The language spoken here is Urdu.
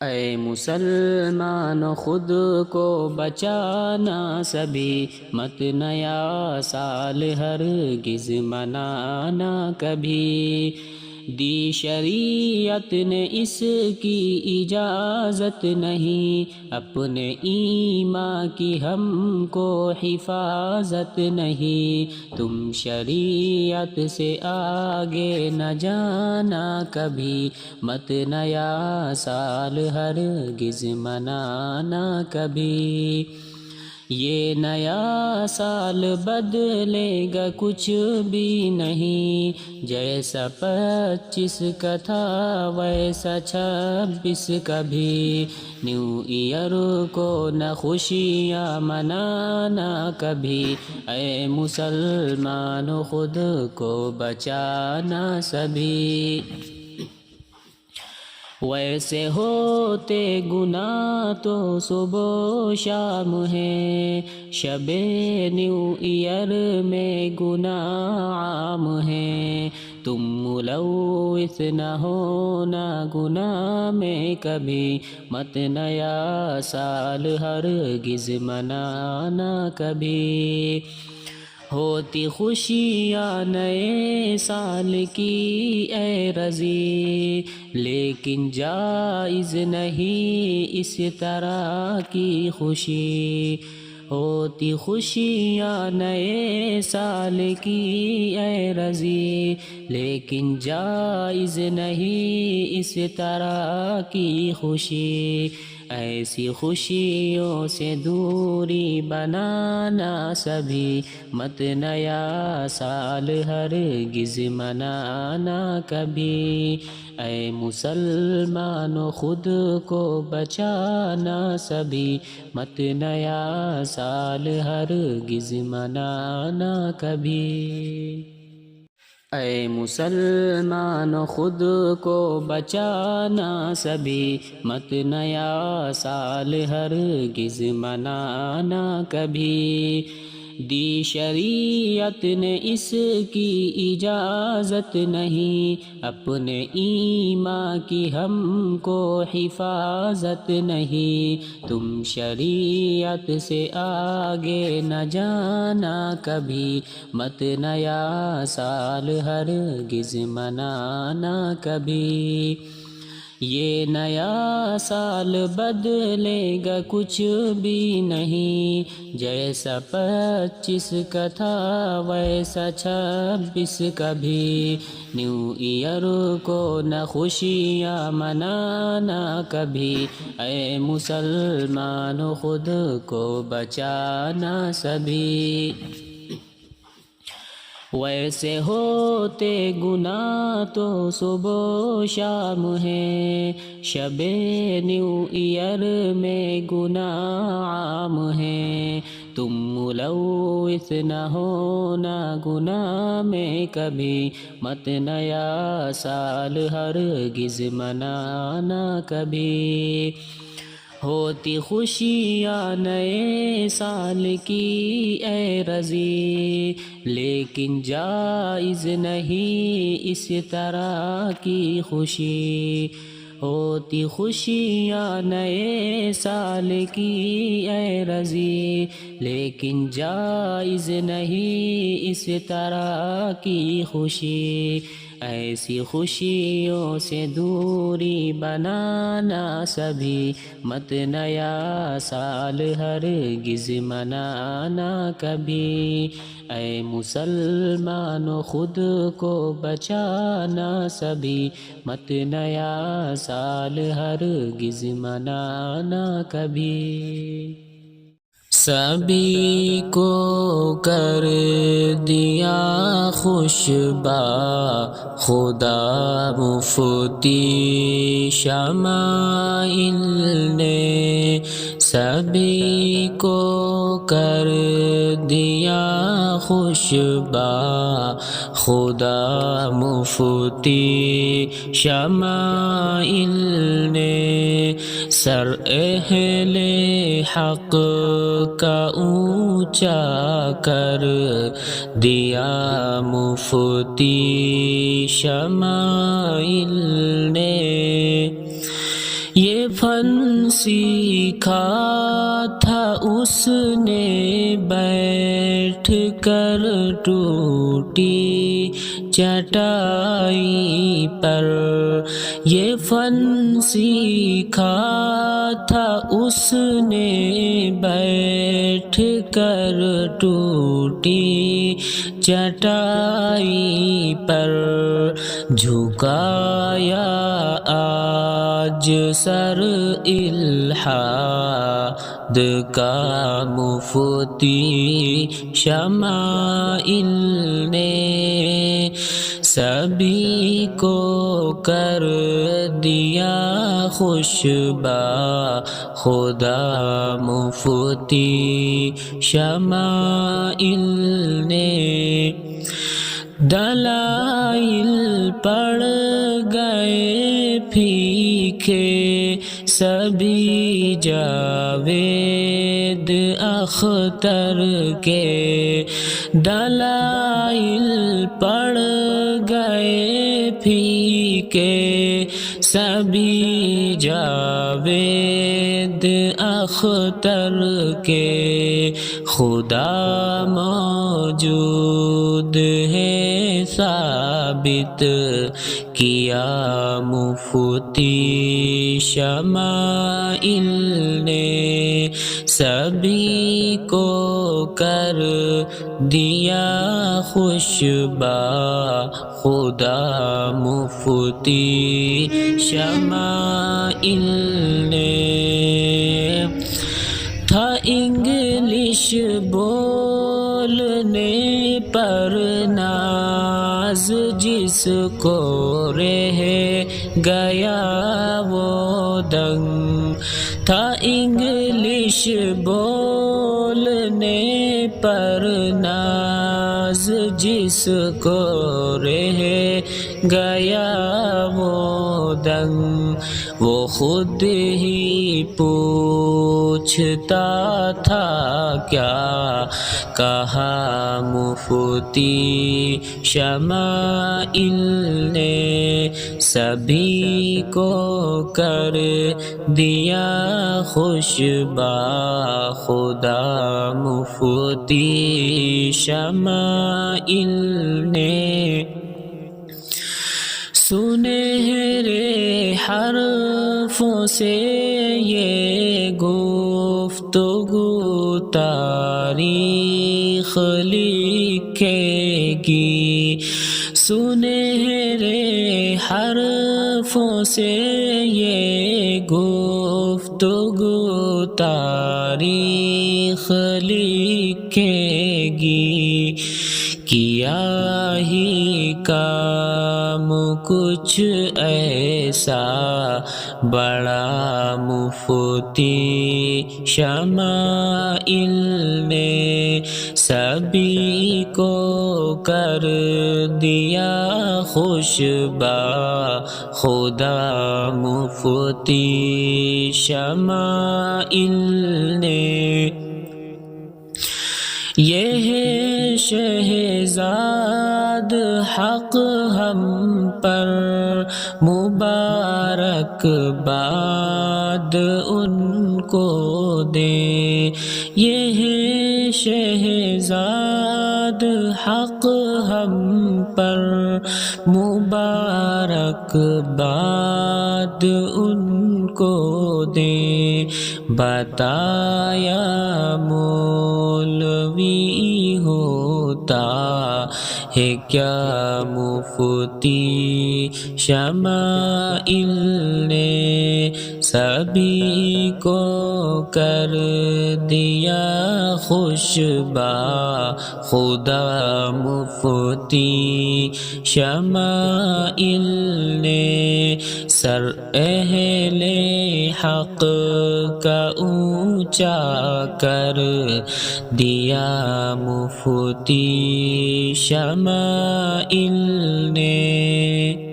اے مسلمان خود کو بچانا سبھی مت نیا سال ہرگز منانا کبھی دی شریعت نے اس کی اجازت نہیں اپنے ایمان کی ہم کو حفاظت نہیں تم شریعت سے آگے نہ جانا کبھی مت نیا سال ہرگز منانا کبھی یہ نیا سال بدلے گا کچھ بھی نہیں جیسا 25 کا تھا ویسا 26 کا بھی نیو ایئر کو نہ خوشیاں منانا کبھی اے مسلمان خود کو بچانا سبھی ویسے ہوتے گناہ تو صبح و شام ہے شب نیو ایئر میں گناہ عام ہے تم ملوث نہ ہونا گناہ میں کبھی مت نیا سال ہرگز منانا کبھی ہوتی خوشیاں نئے سال کی اے رضی لیکن جائز نہیں اس طرح کی خوشی ہوتی خوشیاں نئے سال کی اے رضی لیکن جائز نہیں اس طرح کی خوشی ایسی خوشیوں سے دوری بنانا سبھی مت نیا سال ہرگز منانا کبھی اے مسلمان خود کو بچانا سبھی مت نیا سال ہرگز منانا کبھی اے مسلمان خود کو بچانا سبھی مت نیا سال ہرگز منانا کبھی دی شریعت نے اس کی اجازت نہیں اپنے ایمان کی ہم کو حفاظت نہیں تم شریعت سے آگے نہ جانا کبھی مت نیا سال ہرگز منانا کبھی یہ نیا سال بدلے گا کچھ بھی نہیں جیسا 25 کا تھا ویسا 26 کا بھی نیو ایئر کو نہ خوشیاں منانا کبھی اے مسلمان خود کو بچانا سبھی ویسے ہوتے گناہ تو صبح و شام ہے شب نیو ایئر میں گناہ عام ہے تم ملوث نہ ہونا گناہ میں کبھی مت نیا سال ہرگز منانا کبھی ہوتی خوشیاں نئے سال کی اے رضی لیکن جائز نہیں اس طرح کی خوشی ہوتی خوشیاں نئے سال کی اے رضی لیکن جائز نہیں اس طرح کی خوشی ایسی خوشیوں سے دوری بنانا سبھی مت نیا سال ہرگز منانا کبھی اے مسلمان خود کو بچانا سبھی مت نیا سال ہرگز منانا کبھی سبھی کو کر دیا خوش با خدا مفتی شمائل نے سبھی کو کر دیا خوش با خدا مفتی شمائل نے سر اہل حق کا اونچا کر دیا مفتی شمائل نے یہ فن سیکھا تھا اس نے بیٹھ کر ٹوٹی چٹائی پر، یہ فن سیکھا تھا اس نے بیٹھ کر ٹوٹی چٹائی پر، جھکایا آج سر الحاد کا مفتی شمائل نے، سبھی کو کر دیا خوشبا خدا مفتی شمائل نے، دلائل پڑ گئے پھیکے سبھی جاوید اختر کے، دلائل پڑ گئے پھیکے سبھی جاوید اختر کے، خدا موجود ہے ثابت کیا مفتی شمائل نے، سبھی کو کر دیا خوشبا خدا مفتی شمائل نے، تھا انگلش بولنے پر ناز جس کو رہ گیا وہ دنگ، تھا انگلش بولنے پر ناز جس کو رہ گیا وہ دنگ، وہ خود ہی پوچھتا تھا کیا کہا مفتی شمائل نے، سبھی کو کر دیا خوشبا خدا مفتی شمائل نے، سنہرے حرفوں سے یہ گفتگو تاریخ لکھے گی، سنہرے حرفوں سے یہ گفتگو تاریخ لکھے گی، کیا ہی کام کچھ ایسا بڑا مفتی شمائل نے، سبھی کو کر دیا خوشبا خدا مفتی شمائل نے، یہ ہے شہزاد حق ہم پر مبارک باد ان کو دیں، یہ ہے شہزاد حق ہم پر مبارک باد ان کو دیں، بتایا مولوی ہوتا ہے کیا مفتی شمائل نے، سبھی کو کر دیا خوشبا خدا مفتی شمائل نے، سر اہل حق کا اونچا کر دیا مفتی شمائل نے۔